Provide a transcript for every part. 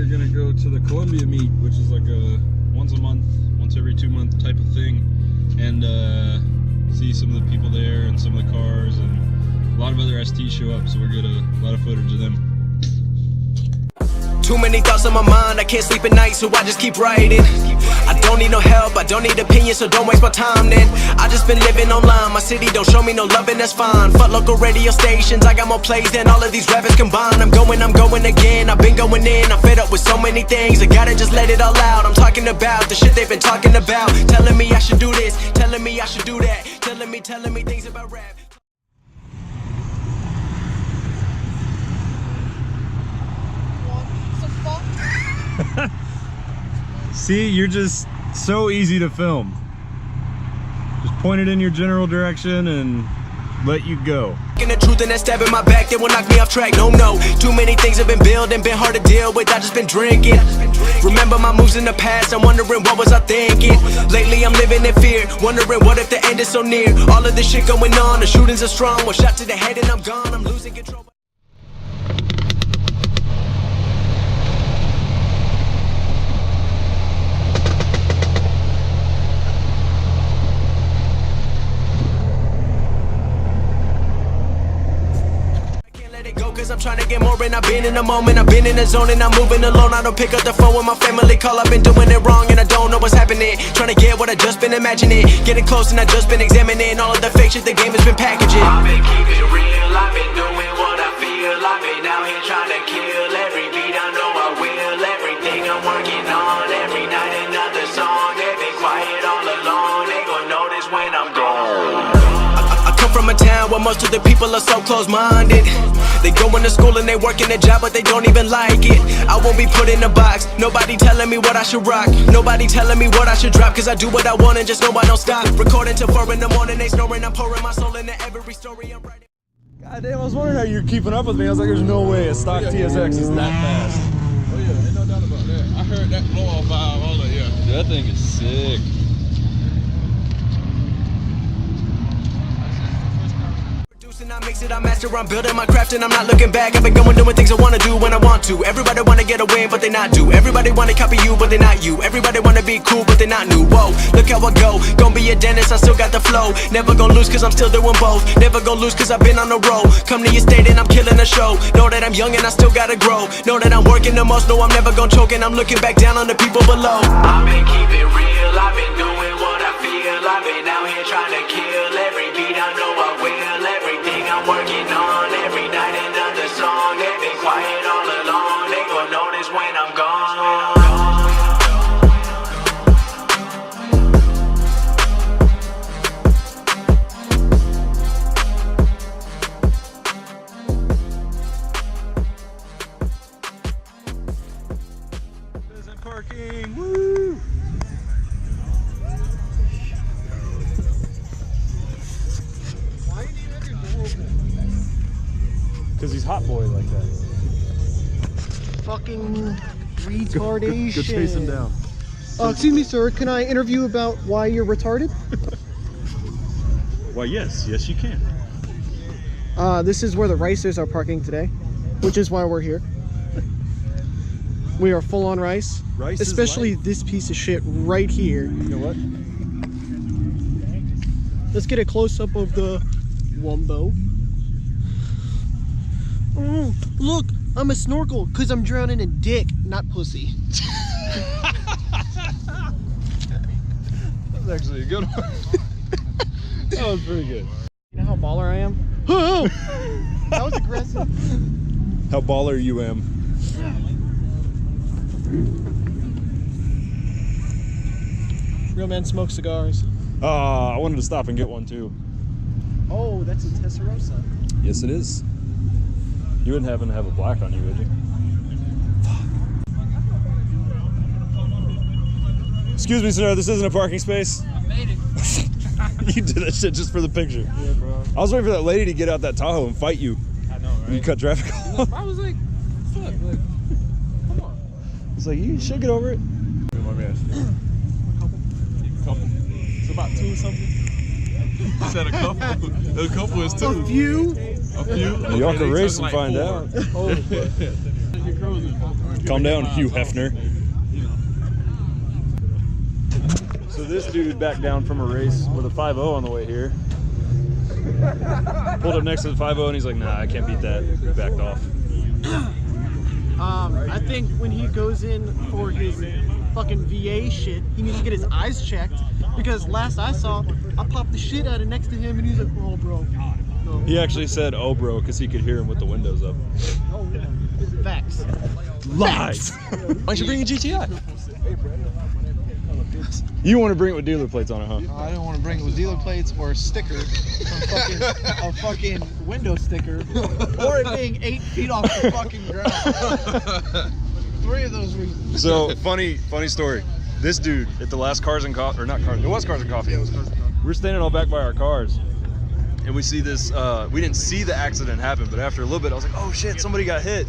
we're gonna go to the Columbia meet, which is like a once a month, once every 2 month type of thing, and see some of the people there and some of the cars, and a lot of other STs show up, so we'll get a lot of footage of them. Too many thoughts on my mind, I can't sleep at night, so I just keep writing. I don't need no help, I don't need opinions, so don't waste my time then. I just been living online, my city don't show me no loving, that's fine. Fuck local radio stations, I got more plays than all of these rappers combined. I'm going again, I've been going in, I'm fed up with so many things, I gotta just let it all out. I'm talking about the shit they've been talking about, telling me I should do this, telling me I should do that, telling me things about rap. See, you're just so easy to film. Just point it in your general direction and let you go. The truth and that stab in my back, they will knock me off track. No, too many things have been building, been hard to deal with. I just been drinking. Remember my moves in the past, I'm wondering what was I thinking. Lately I'm living in fear, wondering what if the end is so near. All of this shit going on, the shootings are strong. One shot to the head and I'm gone, I'm losing control. Cause I'm trying to get more and I've been in the moment, I've been in the zone and I'm moving alone. I don't pick up the phone when my family call, I've been doing it wrong and I don't know what's happening. Trying to get what I just been imagining, getting close and I just been examining all of the fake shit the game has been packaging. I've been keeping it real, I've been doing what I feel. I've been out here trying to kill every beat, I know I will. Everything I'm working on, every night another song. They've been quiet all along, they gon' notice when I'm gone. I come from a town where most of the people are so close-minded. They going to school and they working a job, but they don't even like it. I won't be put in a box, nobody telling me what I should rock, nobody telling me what I should drop, cause I do what I want and just know I don't stop. Recording till 4 in the morning, they snoring, I'm pouring my soul into every story I'm writing. God damn, I was wondering how you're keeping up with me. I was like, there's no way a stock TSX is that fast. Oh yeah, ain't no doubt about that. I heard that blow-off valve, all that, yeah. Dude, that thing is sick. I mix it, I master, I'm building my craft and I'm not looking back. I've been going doing things I wanna do when I want to. Everybody wanna get a win, but they not do. Everybody wanna copy you, but they not you. Everybody wanna be cool, but they not new. Whoa, look how I go. Gonna be a dentist, I still got the flow. Never gonna lose cause I'm still doing both. Never gonna lose cause I've been on the road. Come to your state and I'm killing the show. Know that I'm young and I still gotta grow. Know that I'm working the most, know I'm never gonna choke. And I'm looking back down on the people below. I've been keeping it real, I've been doing what I feel. I've been out here trying to kill every beat, I know I will. Everything I'm working on, every night another song. They've been quiet all along, they gon' notice when I'm gone. Prison parking, woo! Because he's hot boy like that. Fucking retardation. Go chase him down. Excuse me, sir. Can I interview about why you're retarded? Why, yes, you can. This is where the Ricers are parking today, which is why we're here. We are full on rice. Rice especially is life. this piece of shit right here. You know what? Let's get a close up of the Wumbo. Oh, look, I'm a snorkel because I'm drowning in dick, not pussy. That was actually a good one. That was pretty good. You know how baller I am? Oh, that was aggressive. How baller you am. Real men smoke cigars. I wanted to stop and get one too. Oh, that's a Testarossa. Yes, it is. You wouldn't happen to have a black on you, would you? Fuck. Excuse me, sir. This isn't a parking space. I made it. You did that shit just for the picture. Yeah, bro. I was waiting for that lady to get out that Tahoe and fight you. I know, right? You cut traffic off. I was like, fuck, like, come on. It's like, you should get over it. Let me ask you. A couple. It's about 2 or something. You said a couple. A couple is 2. A few? A few? Y'all can they race took and like find 4. out. Oh, you're cruising. Calm down, Hugh Hefner. So this dude backed down from a race with a 5.0 on the way here. Pulled up next to the 5.0 and he's like, nah, I can't beat that. He backed off. I think when he goes in for his fucking VA shit, he needs to get his eyes checked. Because last I saw, I popped the shit out of next to him and he's like, oh, bro. No. He actually said, oh, bro, because he could hear him with the windows up. Facts. Lies! Why don't you bring a GTI? You want to bring it with dealer plates on it, huh? I don't want to bring it with dealer plates or a sticker, a fucking window sticker, or it being 8 feet off the fucking ground. 3 of those reasons. So, funny story. This dude at the last Cars and Coffee, or not Cars, it was Cars and Coffee. Yeah, it was Cars and Coffee. We're standing all back by our cars, and we see this, we didn't see the accident happen, but after a little bit, I was like, oh shit, somebody got hit.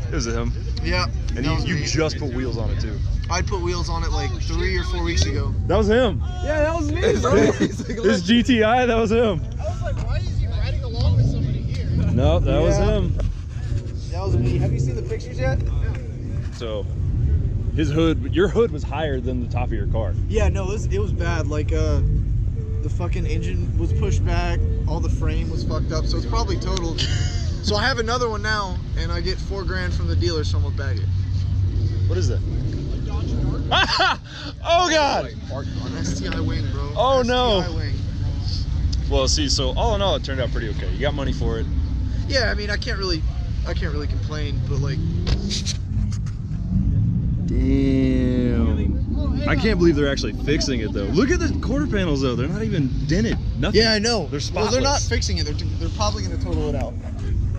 It was him. Yeah. And you just put wheels on it too. I'd put wheels on it like 3 or 4 weeks ago. That was him. Yeah, that was me, bro. This GTI, that was him. I was like, why is he riding along with somebody here? No, that was him. That was me. Have you seen the pictures yet? So, his hood, your hood was higher than the top of your car. Yeah, no, it was bad. Like, the fucking engine was pushed back, all the frame was fucked up, so it's probably totaled. So I have another one now, and I get $4 grand from the dealer, so I'm gonna bag it. What is that? Oh God! An STI wing, bro. Oh, no. STI wing. Well, see, so all in all, it turned out pretty okay. You got money for it. Yeah, I mean, I can't really complain, but like, damn. I can't believe they're actually fixing it though. Look at the quarter panels though; they're not even dented. Nothing. yeah, I know. They're Well, they're not spotless. fixing it. They're probably gonna total it out.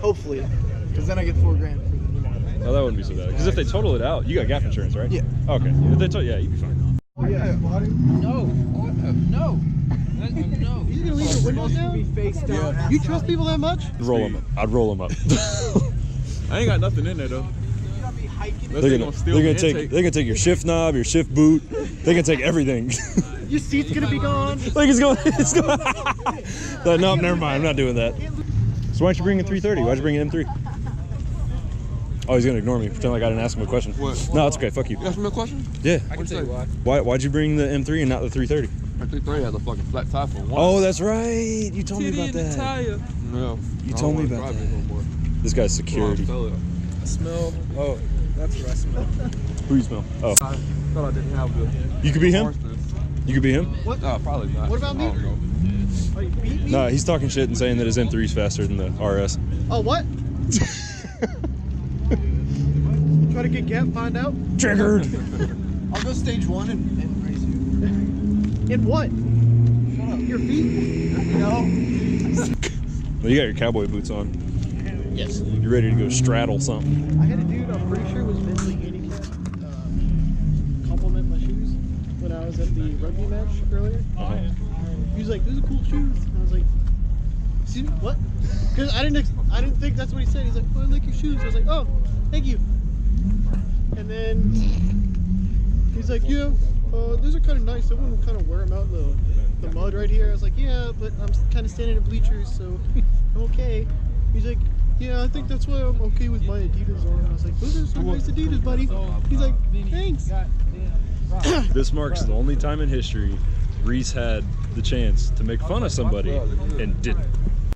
Hopefully, because then I get $4 grand for the new one. Oh, that wouldn't be so bad. Because if they total it out, you got gap insurance, right? Yeah. Okay. If they yeah, you'd be fine. No. He's gonna leave the windows down? You trust people that much? Roll them up. I'd roll them up. I ain't got nothing in there though. They're gonna take your shift knob, your shift boot. They can take everything. Your seat's gonna be gone. Like it's going. No, never mind. I'm not doing that. So why don't you bring a 330? Why'd you bring an M3? Oh, he's gonna ignore me. Pretend like I didn't ask him a question. What? No, it's okay. Fuck you. You asked me a question? Yeah. I can tell you why. Why'd you bring the M3 and not the 330? My 330 has a fucking flat tire for one. Oh, that's right. You told me about that. No. You told me about that. This guy's security. I smell. Oh, that's what I smell. Who you smell? Oh, I thought I didn't have the. you could be him. harshness. You could be him. No, probably not. What about me? I don't know. Oh, you beat me? No, he's talking shit and saying that his M3 is faster than the RS. Oh, what? Try to get gap, find out. Triggered. I'll go stage 1 and race you. In what? Shut up. Your feet? No. Well, you got your cowboy boots on. Yes. You're ready to go straddle something. I had a dude, I'm pretty sure was mentally handicapped, compliment my shoes when I was at the rugby match earlier. He was like, "Those are cool shoes." And I was like, "Excuse me, what?" Because I didn't think that's what he said. He's like, "Oh, I like your shoes." I was like, "Oh, thank you." And then he's like, "Yeah, those are kind of nice. I want to kind of wear them out in the mud right here." I was like, "Yeah, but I'm kind of standing in bleachers, so I'm okay." He's like, "Yeah, I think that's why I'm okay with my Adidas on." I was like, "Those are some nice Adidas, buddy." He's like, "Thanks." This marks the only time in history Reese had the chance to make fun of somebody and didn't.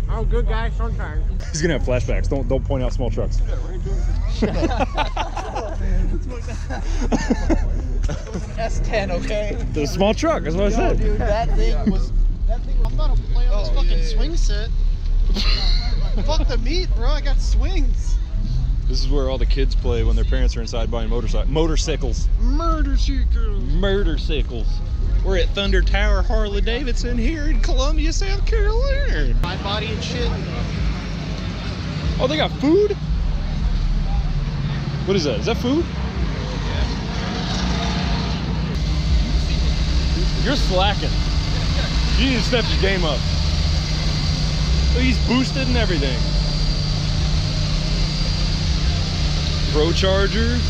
I'm a good guy sometimes. He's gonna have flashbacks. Don't point out small trucks. S10, okay? The small truck. That's what I said. Dude, that thing was. I'm about to play on this fucking swing set. Fuck the meat, bro. I got swings. This is where all the kids play when their parents are inside buying motorcycles. Murder seekers. Motorcycles. We're at Thunder Tower Harley Davidson here in Columbia, South Carolina. My body and shit. Oh, they got food? What is that? Is that food? You're slacking. You need to step your game up. He's boosted and everything. Pro Charger.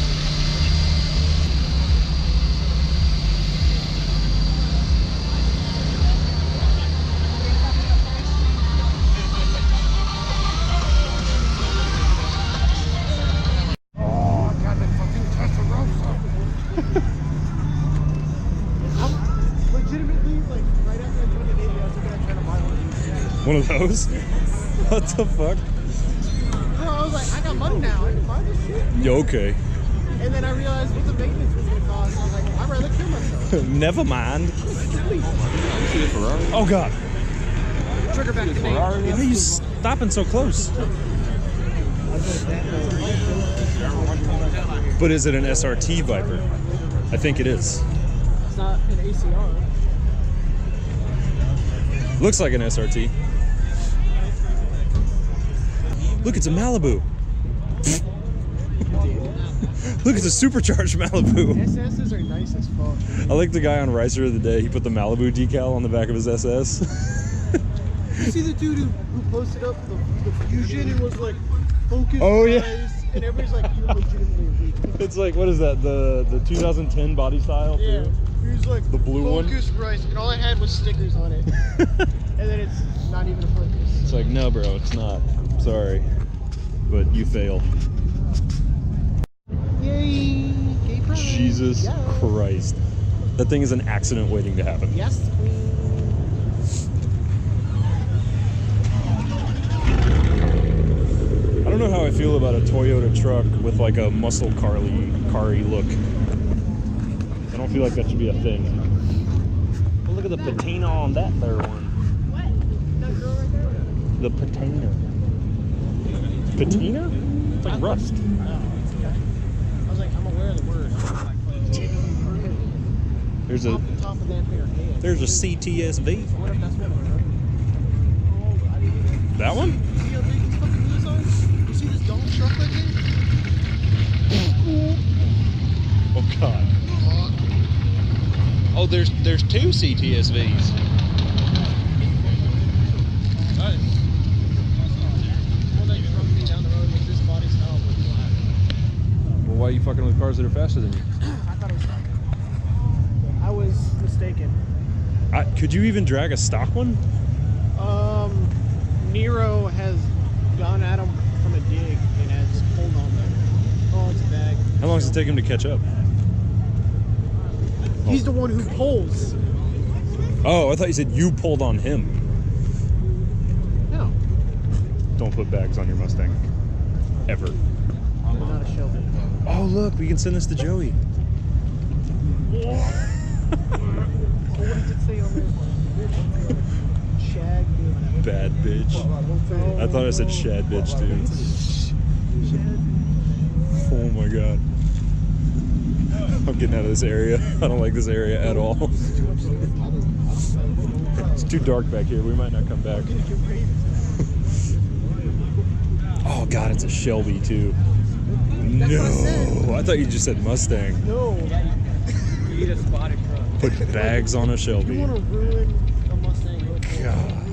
One of those? What the fuck? Bro, I was like, I got money now. I can buy this shit. Yo, okay. And then I realized what the maintenance was gonna cost. I was like, I'd rather kill myself. Never mind. Oh god. Trigger back to me. Why are you stopping so close? But is it an SRT Viper? I think it is. It's not an ACR. Looks like an SRT. Look, it's a Malibu. Look, it's a supercharged Malibu. SS's are nice as fuck. I like the guy on Ricer of the Day. He put the Malibu decal on the back of his SS. You see the dude who posted up the Fusion and was like, focus, Oh, yeah. guys, and everybody's like, you're legitimately weak. It's like, what is that? The 2010 body style? Too? Yeah. He was like, The blue one? Focus Rice, and all I had was stickers on it. And then it's not even a Focus. It's like, no, bro, it's not. Sorry. But you failed. Yay! Gay pride. Jesus Yeah. Christ. That thing is an accident waiting to happen. Yes, queen. I don't know how I feel about a Toyota truck with like a muscle car-y look. I don't feel like that should be a thing. Well, look at the patina on that there one. What? That girl right there? The patina. Patina? It's like rust. Oh, okay. I was like, I'm aware of the word. There's Top of that pair of hands. There's a CTSV. What if that's what That one? See how big these fucking wheels are? You see this dumb truck right here? Oh god. Oh, there's two CTSVs. Well, they drove me down the road with this body style. Well, why are you fucking with cars that are faster than you? I thought it was stock. I was mistaken. Could you even drag a stock one? Nero has gone at him from a dig and has pulled on them. Oh, it's a bag. How long does it take him to catch up? He's the one who pulls. Oh, I thought you said you pulled on him. No, Don't put bags on your Mustang. Ever. I'm not a Shelby. Oh, look, we can send this to Joey. What does it say on there? Shag. Bad bitch. I thought I said shad bitch too. Oh my god. I'm getting out of this area. I don't like this area at all. It's too dark back here. We might not come back. Oh god, it's a Shelby too. No, I thought you just said Mustang. No. Put bags on a Shelby. You want to ruin a Mustang? God.